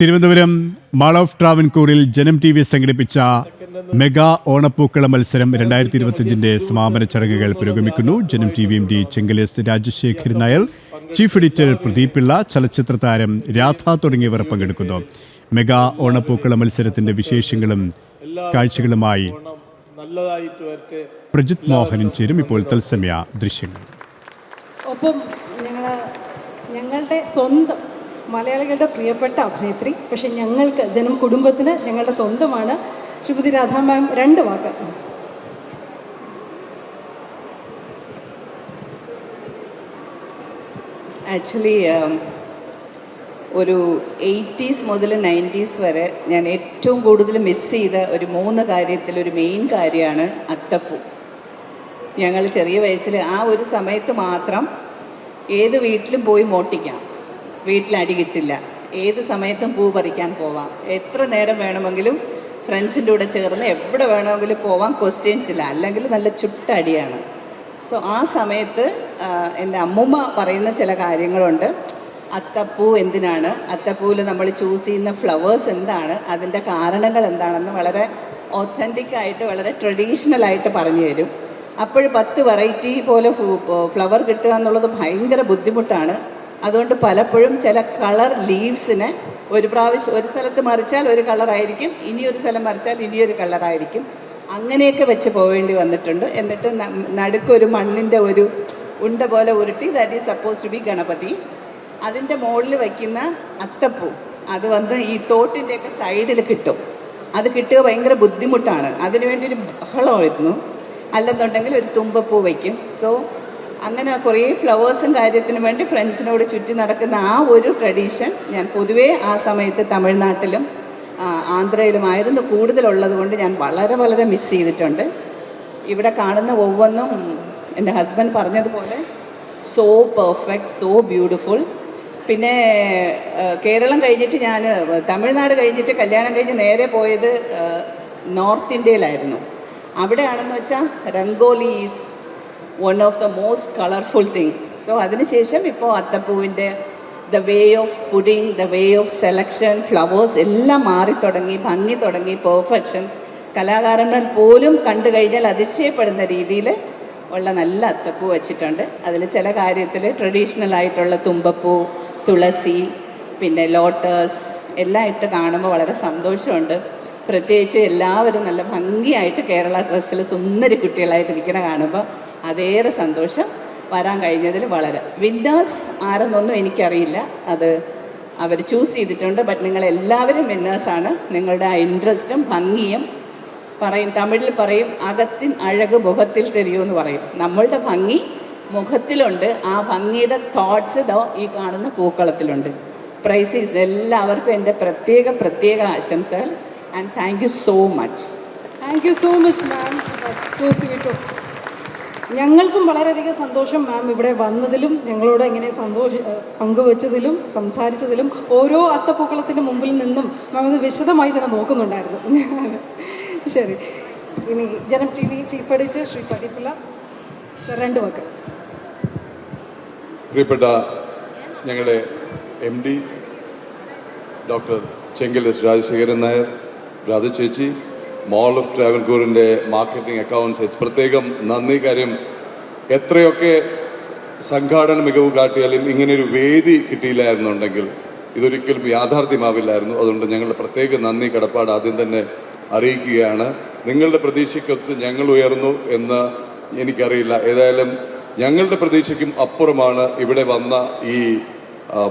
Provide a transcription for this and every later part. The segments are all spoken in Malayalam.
തിരുവനന്തപുരം മാൾ ഓഫ് ട്രാവൻകൂറിൽ ജനം ടി വി സംഘടിപ്പിച്ച മെഗാ ഓണപ്പൂക്കള മത്സരം 2025 സമാപന ചടങ്ങുകൾ പുരോഗമിക്കുന്നു. ജനം ടി വി MD ചെങ്കലേസ് രാജശേഖരൻ നായർ, ചീഫ് എഡിറ്റർ പ്രദീപ് പിള്ള, ചലച്ചിത്ര താരം രാധ തുടങ്ങിയവർ പങ്കെടുക്കുന്നു. മെഗാ ഓണപ്പൂക്കള മത്സരത്തിന്റെ വിശേഷങ്ങളും കാഴ്ചകളുമായി പ്രജിത് മോഹനൻ ചേരും. ഇപ്പോൾ തത്സമയ ദൃശ്യങ്ങൾ. ഒപ്പം ഞങ്ങളുടെ സ്വന്തം മലയാളികളുടെ പ്രിയപ്പെട്ട അഭിനേത്രി, പക്ഷെ ഞങ്ങൾക്ക് ജനം കുടുംബത്തിന് ഞങ്ങളുടെ സ്വന്തമാണ് ശ്രീമതി രാധാ മാം. 2 വാക്ക്. ആക്ച്വലി ഒരു 80s മുതൽ 90s വരെ ഞാൻ ഏറ്റവും കൂടുതൽ മിസ് ചെയ്ത ഒരു 3 കാര്യത്തിൽ ഒരു മെയിൻ കാര്യമാണ് അത്തപ്പൂ. ഞങ്ങൾ ചെറിയ വയസ്സിൽ ആ ഒരു സമയത്ത് മാത്രം ഏത് വീട്ടിലും പോയി മോട്ടിക്കാം, വീട്ടിലടി കിട്ടില്ല, ഏത് സമയത്തും പൂ പറിക്കാൻ പോവാം, എത്ര നേരം വേണമെങ്കിലും ഫ്രണ്ട്സിൻ്റെ കൂടെ ചേർന്ന് എവിടെ വേണമെങ്കിലും പോവാം, ക്വസ്റ്റ്യൻസ് ഇല്ല, അല്ലെങ്കിൽ നല്ല ചുട്ടടിയാണ്. സോ ആ സമയത്ത് എൻ്റെ അമ്മൂമ്മ പറയുന്ന ചില കാര്യങ്ങളുണ്ട്. അത്തപ്പൂ എന്തിനാണ്, അത്തപ്പൂവിൽ നമ്മൾ ചൂസ് ചെയ്യുന്ന ഫ്ലവേഴ്സ് എന്താണ്, അതിൻ്റെ കാരണങ്ങൾ എന്താണെന്ന് വളരെ ഒത്തൻറ്റിക്കായിട്ട് വളരെ ട്രഡീഷണലായിട്ട് പറഞ്ഞു തരും. അപ്പോൾ 10 വെറൈറ്റി പോലെ ഫ്ലവർ കിട്ടുക എന്നുള്ളത് ഭയങ്കര ബുദ്ധിമുട്ടാണ്. അതുകൊണ്ട് പലപ്പോഴും ചില കളർ ലീവ്സിനെ ഒരു പ്രാവശ്യം ഒരു സ്ഥലത്ത് മറിച്ചാൽ ഒരു കളറായിരിക്കും, ഇനിയൊരു സ്ഥലം മറിച്ചാൽ ഇനിയൊരു കളറായിരിക്കും, അങ്ങനെയൊക്കെ വെച്ച് പോവേണ്ടി വന്നിട്ടുണ്ട്. എന്നിട്ട് നടുക്കൊരു മണ്ണിൻ്റെ ഒരു ഉണ്ട പോലെ ഉരുട്ടി, that is suppose to be Ganapati. അതിൻ്റെ മുകളിൽ വയ്ക്കുന്ന അത്തപ്പൂ അത് വന്ന് ഈ തോട്ടിൻ്റെയൊക്കെ സൈഡിൽ കിട്ടും. അത് കിട്ടുക ഭയങ്കര ബുദ്ധിമുട്ടാണ്. അതിനുവേണ്ടി ഒരു ബഹളമായിരുന്നു. അല്ലെന്നുണ്ടെങ്കിൽ ഒരു തുമ്പപ്പൂ വയ്ക്കും. സോ അങ്ങനെ കുറേ ഫ്ലവേഴ്സും കാര്യത്തിനും വേണ്ടി ഫ്രണ്ട്സിനോട് ചുറ്റി നടക്കുന്ന ആ ഒരു ട്രഡീഷൻ ഞാൻ പൊതുവേ ആ സമയത്ത് തമിഴ്നാട്ടിലും ആന്ധ്രയിലുമായിരുന്നു കൂടുതലുള്ളത് കൊണ്ട് ഞാൻ വളരെ വളരെ മിസ് ചെയ്തിട്ടുണ്ട്. ഇവിടെ കാണുന്ന ഒവ്വൊന്നും എൻ്റെ ഹസ്ബൻഡ് പറഞ്ഞതുപോലെ സോ പെർഫെക്റ്റ്, സോ ബ്യൂട്ടിഫുൾ. പിന്നെ കേരളം കഴിഞ്ഞിട്ട് ഞാൻ തമിഴ്നാട് കഴിഞ്ഞിട്ട് കല്യാണം കഴിഞ്ഞ് നേരെ പോയത് നോർത്ത് ഇന്ത്യയിലായിരുന്നു. അവിടെയാണെന്ന് വെച്ചാൽ rangoli is one of the most colourful thing. So അതിനുശേഷം ഇപ്പോൾ അത്തപ്പൂവിൻ്റെ the way of putting, the way of selection, flowers എല്ലാം മാറിത്തുടങ്ങി, ഭംഗി തുടങ്ങി, പെർഫെക്ഷൻ. കലാകാരന്മാർ പോലും കണ്ടു കഴിഞ്ഞാൽ അതിശയപ്പെടുന്ന രീതിയിൽ ഉള്ള നല്ല അത്തപ്പൂ വച്ചിട്ടുണ്ട്. അതിൽ ചില കാര്യത്തിൽ ട്രഡീഷണൽ ആയിട്ടുള്ള തുമ്പപ്പൂ, തുളസി, പിന്നെ ലോട്ടസ് എല്ലാം ഇട്ട് കാണുമ്പോൾ വളരെ സന്തോഷമുണ്ട്. പ്രത്യേകിച്ച് എല്ലാവരും നല്ല ഭംഗിയായിട്ട് കേരള ഡ്രസ്സിൽ സുന്ദരി കുട്ടികളായിട്ട് ഇരിക്കുന്ന കാണുമ്പോൾ അതേറെ സന്തോഷം. വരാൻ കഴിഞ്ഞതിൽ വളരെ. വിന്നേഴ്സ് ആരെന്നൊന്നും എനിക്കറിയില്ല, അത് അവർ ചൂസ് ചെയ്തിട്ടുണ്ട്. ബട്ട് നിങ്ങളെല്ലാവരും വിന്നേഴ്സാണ്. നിങ്ങളുടെ ആ ഇൻട്രസ്റ്റും ഭംഗിയും പറയും, തമിഴിൽ പറയും അകത്തിൻ അഴക് മുഖത്തിൽ തെരിയുമെന്ന് പറയും. നമ്മളുടെ ഭംഗി മുഖത്തിലുണ്ട്. ആ ഭംഗിയുടെ തോട്ട്സ് ഇതോ ഈ കാണുന്ന പൂക്കളത്തിലുണ്ട്. പ്രൈസീസ് എല്ലാവർക്കും എൻ്റെ പ്രത്യേക ആശംസകൾ. And thank you so much. Thank you so much ma'am. So sweet. ഞങ്ങൾക്കും വളരെയധികം സന്തോഷം മാം ഇവിടെ വന്നതിലും ഞങ്ങളോട് ഇങ്ങനെ പങ്കുവച്ചതിലും സംസാരിച്ചതിലും. ഓരോ അത്തപ്പൂക്കളത്തിൻ്റെ മുമ്പിൽ നിന്നും മാം അത് വിശദമായി തന്നെ നോക്കുന്നുണ്ടായിരുന്നു. ശരി, ഇനി Janam TV chief editor Shri Pradeep Pillai sir 2 വാക്ക്. പ്രിയപ്പെട്ട ഞങ്ങളുടെ MD ഡോക്ടർ ചെങ്കലേസ് രാജശേഖരൻ നായർ, രാധ ചേച്ചി, മാൾ ഓഫ് ട്രാവൻകൂറിൻ്റെ മാർക്കറ്റിംഗ് അക്കൗണ്ട്സ് ഹെഡ്, പ്രത്യേകം നന്ദി. കാര്യം എത്രയൊക്കെ സംഘാടന മികവ് കാട്ടിയാലും ഇങ്ങനെയൊരു വേദി കിട്ടിയില്ലായിരുന്നുണ്ടെങ്കിൽ ഇതൊരിക്കലും യാഥാർത്ഥ്യമാവില്ലായിരുന്നു. അതുകൊണ്ട് ഞങ്ങളുടെ പ്രത്യേക നന്ദി കടപ്പാട് ആദ്യം തന്നെ അറിയിക്കുകയാണ്. നിങ്ങളുടെ പ്രതീക്ഷയ്ക്കൊത്ത് ഞങ്ങൾ ഉയർന്നു എന്ന് എനിക്കറിയില്ല. ഏതായാലും ഞങ്ങളുടെ പ്രതീക്ഷയ്ക്കും അപ്പുറമാണ് ഇവിടെ വന്ന ഈ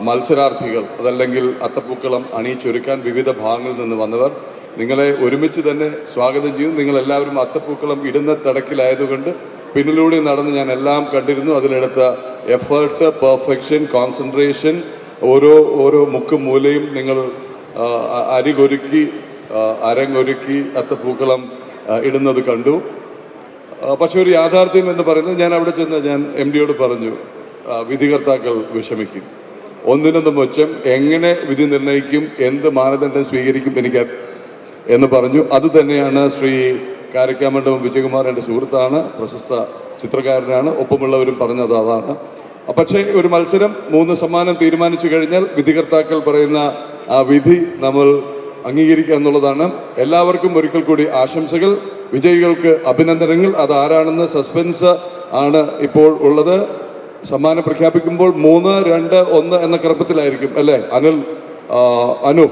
മത്സരാർത്ഥികൾ, അതല്ലെങ്കിൽ അത്തപ്പൂക്കളം അണിയിച്ചൊരുക്കാൻ വിവിധ ഭാഗങ്ങളിൽ നിന്ന് വന്നവർ. നിങ്ങളെ ഒരുമിച്ച് തന്നെ സ്വാഗതം ചെയ്യും. നിങ്ങളെല്ലാവരും അത്തപ്പൂക്കളം ഇടുന്ന തടക്കിലായതുകൊണ്ട് പിന്നിലൂടെ നടന്ന് ഞാൻ എല്ലാം കണ്ടിരുന്നു. അതിലെടുത്ത എഫേർട്ട്, പെർഫെക്ഷൻ, കോൺസെൻട്രേഷൻ, ഓരോ മുക്കും മൂലയും നിങ്ങൾ അരങ്ങൊരുക്കി അത്തപ്പൂക്കളം ഇടുന്നത് കണ്ടു. പക്ഷെ ഒരു യാഥാർത്ഥ്യം എന്ന് പറയുന്നത്, ഞാൻ അവിടെ ചെന്ന് ഞാൻ MDയോട് പറഞ്ഞു, വിധികർത്താക്കൾ വിഷമിക്കും, ഒന്നിനൊന്നും മെച്ചം, എങ്ങനെ വിധി നിർണ്ണയിക്കും, എന്ത് മാനദണ്ഡം സ്വീകരിക്കും എനിക്ക് എന്ന് പറഞ്ഞു. അത് തന്നെയാണ് ശ്രീ കാരക്കാമണ്ഡപം വിജയകുമാർ, എൻ്റെ സുഹൃത്താണ്, പ്രശസ്ത ചിത്രകാരനാണ്, ഒപ്പമുള്ളവരും പറഞ്ഞത് അതാണ്. പക്ഷേ ഒരു മത്സരം 3 സമ്മാനം തീരുമാനിച്ചു കഴിഞ്ഞാൽ വിധികർത്താക്കൾ പറയുന്ന ആ വിധി നമ്മൾ അംഗീകരിക്കുക എന്നുള്ളതാണ്. എല്ലാവർക്കും ഒരിക്കൽ കൂടി ആശംസകൾ, വിജയികൾക്ക് അഭിനന്ദനങ്ങൾ. അത് ആരാണെന്ന് സസ്പെൻസ് ആണ് ഇപ്പോൾ ഉള്ളത്. സമ്മാനം പ്രഖ്യാപിക്കുമ്പോൾ 3, 2, 1 എന്ന ക്രമത്തിലായിരിക്കും അല്ലേ അനു?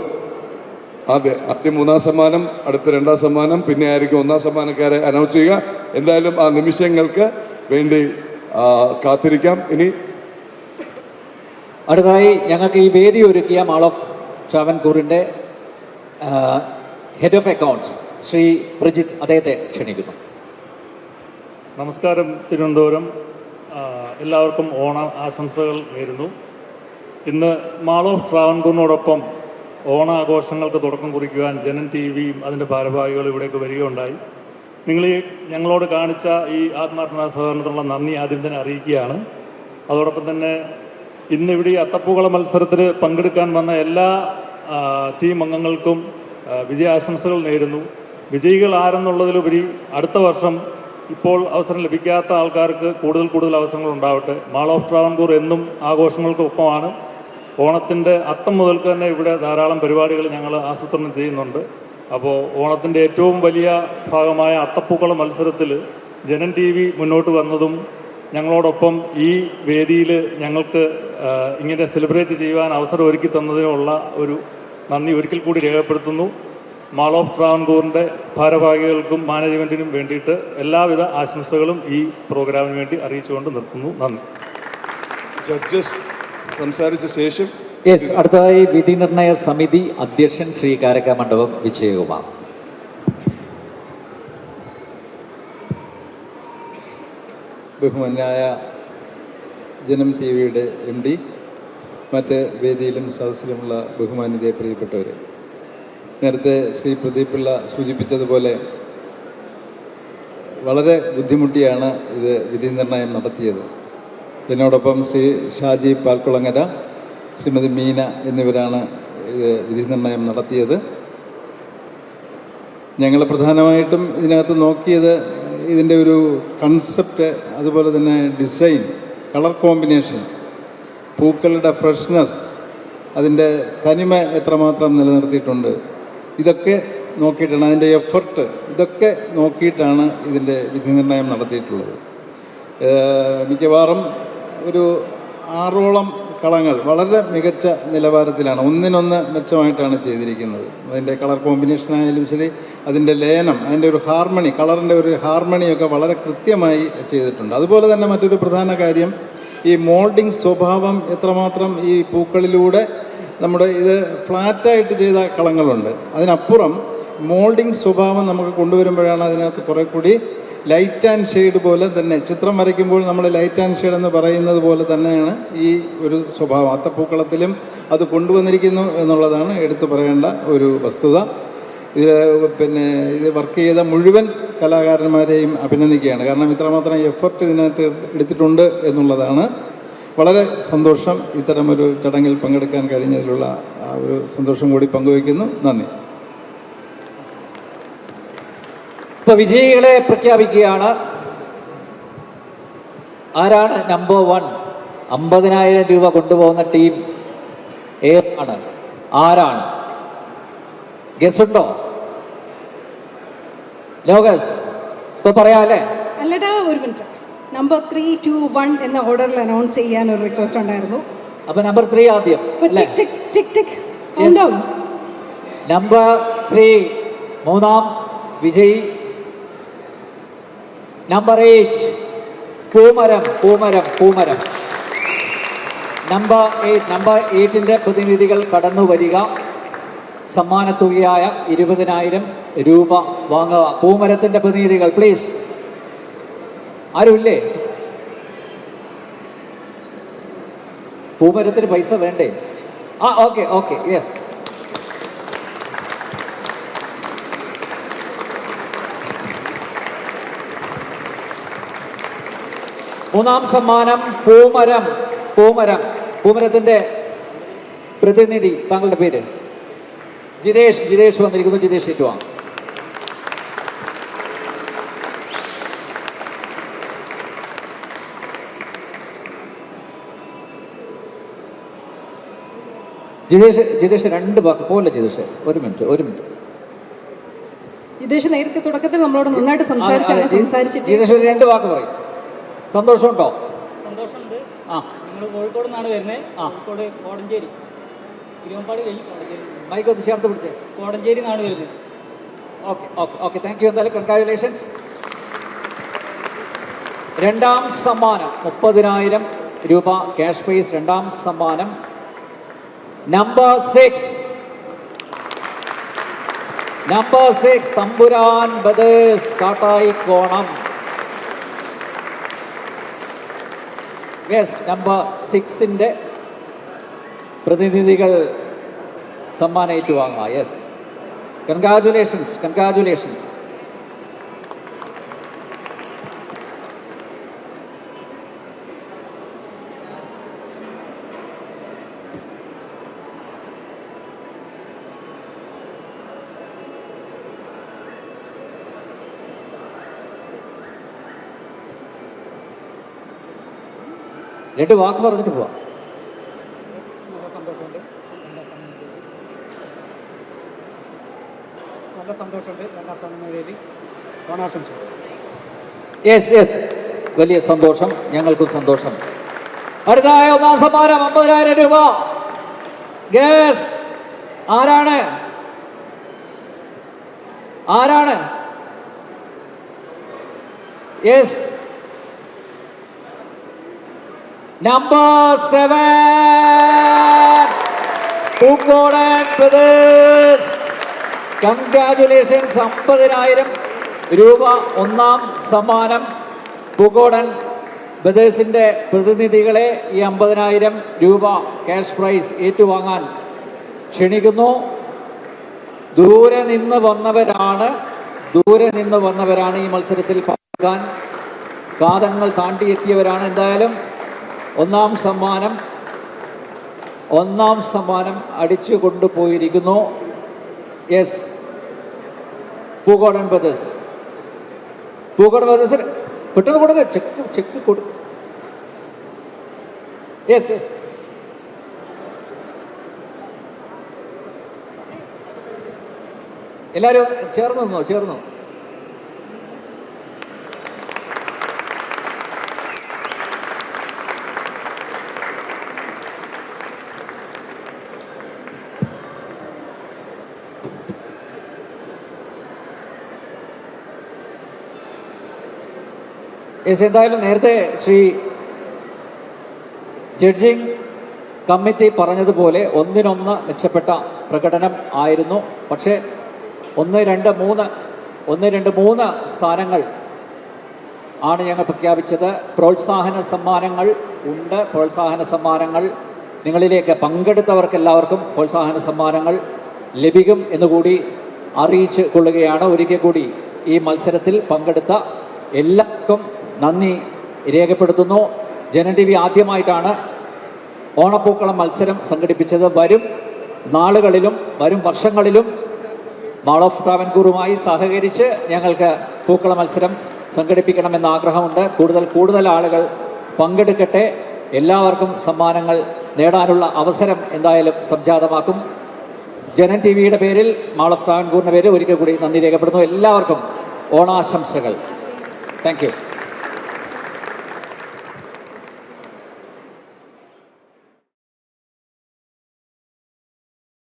അതെ, ആദ്യം 3-ാം സമ്മാനം, അടുത്ത 2-ാം സമ്മാനം, പിന്നെ ആയിരിക്കും 1-ാം സമ്മാനക്കാരെ അനൗൺസ് ചെയ്യുക. എന്തായാലും ആ നിമിഷങ്ങൾക്ക് വേണ്ടി കാത്തിരിക്കാം. ഇനി അടുത്തതായി ഞങ്ങൾക്ക് ഈ വേദി ഒരുക്കിയ മാൾ ഓഫ് ട്രാവൻകൂറിന്റെ head of accounts Shri Prajith, അദ്ദേഹത്തെ ക്ഷണിക്കുന്നു. നമസ്കാരം തിരുവനന്തപുരം. എല്ലാവർക്കും ഓണ ആശംസകൾ നേരുന്നു. ഇന്ന് മാൾ ഓഫ് ട്രാവൻകൂറിനോടൊപ്പം ഓണാഘോഷങ്ങൾക്ക് തുടക്കം കുറിക്കുവാൻ ജനം ടി വിയും അതിൻ്റെ ഭാരവാഹികൾ ഇവിടേക്ക് വരികയുണ്ടായി. നിങ്ങൾ ഈ ഞങ്ങളോട് കാണിച്ച ഈ ആത്മാർത്ഥമായ സഹകരണത്തിനുള്ള നന്ദി ആദ്യം തന്നെ അറിയിക്കുകയാണ്. അതോടൊപ്പം തന്നെ ഇന്നിവിടെ ഈ അത്തപ്പൂക്കള മത്സരത്തിൽ പങ്കെടുക്കാൻ വന്ന എല്ലാ ടീം അംഗങ്ങൾക്കും വിജയാശംസകൾ നേരുന്നു. വിജയികൾ ആരെന്നുള്ളതിലുപരി അടുത്ത വർഷം ഇപ്പോൾ അവസരം ലഭിക്കാത്ത ആൾക്കാർക്ക് കൂടുതൽ അവസരങ്ങൾ ഉണ്ടാവട്ടെ. മാൾ ഓഫ് ട്രാവൻകൂർ എന്നും ആഘോഷങ്ങൾക്കൊപ്പമാണ്. ഓണത്തിൻ്റെ അത്തം മുതൽക്ക് തന്നെ ഇവിടെ ധാരാളം പരിപാടികൾ ഞങ്ങൾ ആസൂത്രണം ചെയ്യുന്നുണ്ട്. അപ്പോൾ ഓണത്തിൻ്റെ ഏറ്റവും വലിയ ഭാഗമായ അത്തപ്പൂക്കള മത്സരത്തിൽ ജനം ടി വി മുന്നോട്ട് വന്നതും ഞങ്ങളോടൊപ്പം ഈ വേദിയിൽ ഞങ്ങൾക്ക് ഇങ്ങനെ സെലിബ്രേറ്റ് ചെയ്യുവാൻ അവസരം ഒരുക്കി തന്നതിനുള്ള ഒരു നന്ദി ഒരിക്കൽ കൂടി രേഖപ്പെടുത്തുന്നു. മാൾ ഓഫ് ട്രാവൻകൂറിൻ്റെ ഭാരവാഹികൾക്കും മാനേജ്മെൻറ്റിനും വേണ്ടിയിട്ട് എല്ലാവിധ ആശംസകളും ഈ പ്രോഗ്രാമിന് വേണ്ടി അറിയിച്ചുകൊണ്ട് നിർത്തുന്നു. നന്ദി. ജഡ്ജസ് സംസാരിച്ച ശേഷം അടുത്തതായി വിധി നിർണയ സമിതി അധ്യക്ഷൻ ശ്രീ കാരക്കാമണ്ഡപം വിജയകുമാർ. ബഹുമാന്യായ ജനം ടി വിയുടെ MD, മറ്റ് വേദിയിലും സദസ്സിലുമുള്ള ബഹുമാന്യതയെ പ്രിയപ്പെട്ടവർ, നേരത്തെ ശ്രീ പ്രദീപ് പിള്ള സൂചിപ്പിച്ചതുപോലെ വളരെ ബുദ്ധിമുട്ടിയാണ് ഇത് വിധി നിർണയം നടത്തിയത്. എന്നോടൊപ്പം ശ്രീ ഷാജി പാൽക്കുളങ്ങര, ശ്രീമതി മീന എന്നിവരാണ് ഇത് വിധി നിർണയം നടത്തിയത്. ഞങ്ങൾ പ്രധാനമായിട്ടും ഇതിനകത്ത് നോക്കിയത് ഇതിൻ്റെ ഒരു കൺസെപ്റ്റ്, അതുപോലെ തന്നെ ഡിസൈൻ, കളർ കോമ്പിനേഷൻ, പൂക്കളുടെ ഫ്രഷ്നെസ്, അതിൻ്റെ തനിമ എത്രമാത്രം നിലനിർത്തിയിട്ടുണ്ട്, ഇതൊക്കെ നോക്കിയിട്ടാണ്, അതിൻ്റെ എഫർട്ട്, ഇതൊക്കെ നോക്കിയിട്ടാണ് ഇതിൻ്റെ വിധി നിർണയം നടത്തിയിട്ടുള്ളത്. മിക്കവാറും ഒരു 6ഓളം കളങ്ങൾ വളരെ മികച്ച നിലവാരത്തിലാണ്, ഒന്നിനൊന്ന് മെച്ചമായിട്ടാണ് ചെയ്തിരിക്കുന്നത്. അതിൻ്റെ കളർ കോമ്പിനേഷൻ ആയാലും ശരി, അതിൻ്റെ ലയനം, അതിൻ്റെ ഒരു ഹാർമണി, കളറിൻ്റെ ഒരു ഹാർമണിയൊക്കെ വളരെ കൃത്യമായി ചെയ്തിട്ടുണ്ട്. അതുപോലെ തന്നെ മറ്റൊരു പ്രധാന കാര്യം, ഈ മോൾഡിംഗ് സ്വഭാവം എത്രമാത്രം ഈ പൂക്കളിലൂടെ നമ്മുടെ ഇത് ഫ്ലാറ്റായിട്ട് ചെയ്ത കളങ്ങളുണ്ട്, അതിനപ്പുറം മോൾഡിംഗ് സ്വഭാവം നമുക്ക് കൊണ്ടുവരുമ്പോഴാണ് അതിനകത്ത് കുറെ കൂടി ലൈറ്റ് ആൻഡ് ഷെയ്ഡ് പോലെ തന്നെ, ചിത്രം വരയ്ക്കുമ്പോൾ നമ്മൾ ലൈറ്റ് ആൻഡ് ഷെയ്ഡ് എന്ന് പറയുന്നത് പോലെ തന്നെയാണ് ഈ ഒരു സ്വഭാവം അത്തപ്പൂക്കളത്തിലും അത് കൊണ്ടുവന്നിരിക്കുന്നു എന്നുള്ളതാണ് എടുത്തു പറയേണ്ട ഒരു വസ്തുത. ഇത് വർക്ക് ചെയ്ത മുഴുവൻ കലാകാരന്മാരെയും അഭിനന്ദിക്കുകയാണ്. കാരണം ഇത്രമാത്രം എഫർട്ട് ഇതിനകത്ത് എടുത്തിട്ടുണ്ട് എന്നുള്ളതാണ്. വളരെ സന്തോഷം, ഇത്തരമൊരു ചടങ്ങിൽ പങ്കെടുക്കാൻ കഴിഞ്ഞതിലുള്ള ആ ഒരു സന്തോഷം കൂടി പങ്കുവയ്ക്കുന്നു. നന്ദി. ഇപ്പൊ വിജയികളെ പ്രഖ്യാപിക്കുകയാണ്. ആരാണ് നമ്പർ 1? 50,000 രൂപ കൊണ്ടുപോകുന്ന ടീം ഏതാണ്? ആരാണ്? ഗസ്സുണ്ടോ? ലോകസ് ഇപ്പൊ പറയാല്ലേ? അല്ലടാ, ഒരു മിനിറ്റ്. നമ്പർ 3, 2, 1 എന്ന ഓർഡറിൽ അനൗൺസ് ചെയ്യാൻ ഒരു റിക്വസ്റ്റ് ഉണ്ടായിരുന്നു. അപ്പൊ നമ്പർ 3 ആദ്യം അല്ലേ? നമ്പർ 3 മൂന്നാം വിജയി നമ്പർ 8 പൂമരം. നമ്പർ 8ന്റെ പ്രതിനിധികൾ കടന്നു വരിക. സമ്മാനത്തുകയായ 20,000 രൂപ വാങ്ങുക. പൂമരത്തിന്റെ പ്രതിനിധികൾ പ്ലീസ്. ആരുമില്ലേ? പൂമരത്തിന് പൈസ വേണ്ടേ? ഓക്കെ മൂന്നാം സമ്മാനം പൂമരത്തിന്റെ പ്രതിനിധി, താങ്കളുടെ പേര്? ജിതേഷ് വന്നിരിക്കുന്നു. ജിതേഷ് ഏറ്റുവാങ്ങും. ജിതേഷ് രണ്ട് വാക്ക് പോലെ. ജിതേഷ് ഒരു മിനിറ്റ്. ജിതേഷ് നേരത്തെ തുടക്കത്തിൽ നമ്മളോട് നന്നായിട്ട് സംസാരിച്ചിട്ട് ജിതേഷ് ഒരു രണ്ട് വാക്ക് പറയും. സന്തോഷമുണ്ടോ? സന്തോഷമുണ്ട്. നിങ്ങൾ കോഴിക്കോട് നിന്നാണ് വരുന്നത്. കോഴിക്കോട് കോടഞ്ചേരി, തിരുവമ്പാടി കഴിഞ്ഞ് കോടഞ്ചേരി. മൈക്ക് ഒന്ന് ചേർത്ത് പിടിച്ചേ. കോടഞ്ചേരി നിന്നാണ് വരുന്നത്. Okay thank you. എന്തായാലും കൺഗ്രാജുലേഷൻസ്. രണ്ടാം സമ്മാനം 30,000 രൂപ ക്യാഷ് പ്രൈസ്. രണ്ടാം സമ്മാനം നമ്പർ 6 തമ്പുരാൻ ബ്രദേഴ്സ് കാട്ടായിക്കോണം. യെസ്, നമ്പർ 6 പ്രതിനിധികൾ സമ്മാനം ഏറ്റുവാങ്ങുക. Yes, congratulations. രണ്ട് വാക്ക് പറഞ്ഞിട്ട് പോവാം. നല്ല സന്തോഷമുണ്ട്. രണ്ടാം സമനിലയിൽ ഓണാശംസ. യെസ്, വലിയ സന്തോഷം. ഞങ്ങൾക്കും സന്തോഷം. അടുത്തതായ ഒന്നാം സമ്മാനം 50,000 രൂപ. യെസ്, ആരാണ്? Yes, number 7 Pookodan brothers. Congratulations. 50,000 രൂപ ഒന്നാം സമ്മാനം. പൂക്കോടൻ ബ്രദേഴ്സിന്റെ പ്രതിനിധികളെ ഈ 50,000 രൂപ ക്യാഷ് പ്രൈസ് ഏറ്റുവാങ്ങാൻ ക്ഷണിക്കുന്നു. ദൂരെ നിന്ന് വന്നവരാണ് ഈ മത്സരത്തിൽ പങ്കെടുക്കാൻ കാതങ്ങൾ താണ്ടിയെത്തിയവരാണ്. എന്തായാലും ഒന്നാം സമ്മാനം അടിച്ചു കൊണ്ടുപോയിരിക്കുന്നു. യെസ്, പൂക്കോടൻ ബ്രദേഴ്സ് പെട്ടെന്ന് കൊടുക്കുക. ചെക്ക് കൊടുക്കുക. യെസ്, എല്ലാവരും ചേർന്നു. എന്തായാലും നേരത്തെ ശ്രീ ജഡ്ജിങ് കമ്മിറ്റി പറഞ്ഞതുപോലെ ഒന്നിനൊന്ന് മെച്ചപ്പെട്ട പ്രകടനം ആയിരുന്നു. പക്ഷേ 1, 2, 3 സ്ഥാനങ്ങൾ ആണ് ഞങ്ങൾ പ്രഖ്യാപിച്ചത്. പ്രോത്സാഹന സമ്മാനങ്ങൾ ഉണ്ട്. പ്രോത്സാഹന സമ്മാനങ്ങൾ നിങ്ങളിലേക്ക് പങ്കെടുത്തവർക്കെല്ലാവർക്കും പ്രോത്സാഹന സമ്മാനങ്ങൾ ലഭിക്കും എന്നുകൂടി അറിയിച്ചു കൊള്ളുകയാണ്. ഒരിക്കൽ കൂടി ഈ മത്സരത്തിൽ പങ്കെടുത്ത എല്ലാവർക്കും നന്ദി രേഖപ്പെടുത്തുന്നു. ജനം ടി വി ആദ്യമായിട്ടാണ് ഓണപ്പൂക്കളം മത്സരം സംഘടിപ്പിച്ചത്. വരും നാളുകളിലും വരും വർഷങ്ങളിലും മാൾ ഓഫ് ട്രാവൻകൂറുമായി സഹകരിച്ച് ഞങ്ങൾക്ക് പൂക്കള മത്സരം സംഘടിപ്പിക്കണമെന്ന ആഗ്രഹമുണ്ട്. കൂടുതൽ ആളുകൾ പങ്കെടുക്കട്ടെ. എല്ലാവർക്കും സമ്മാനങ്ങൾ നേടാനുള്ള അവസരം എന്തായാലും സംജാതമാക്കും. ജനം ടി വിയുടെ പേരിൽ, മാൾ ഓഫ് ട്രാവൻകൂറിൻ്റെ പേരിൽ ഒരിക്കൽ കൂടി നന്ദി രേഖപ്പെടുന്നു. എല്ലാവർക്കും ഓണാശംസകൾ. Thank you.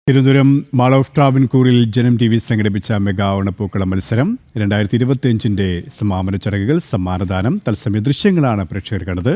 Thiruvananthapuram mall of ട്രാവൻകൂറിൽ ജനം ടി വി സംഘടിപ്പിച്ച മെഗാ ഓണപ്പൂക്കളം മത്സരം 2025 സമാപന ചടങ്ങുകൾ, സമ്മാനദാനം, തത്സമയ ദൃശ്യങ്ങളാണ് പ്രേക്ഷകർ കണ്ടത്.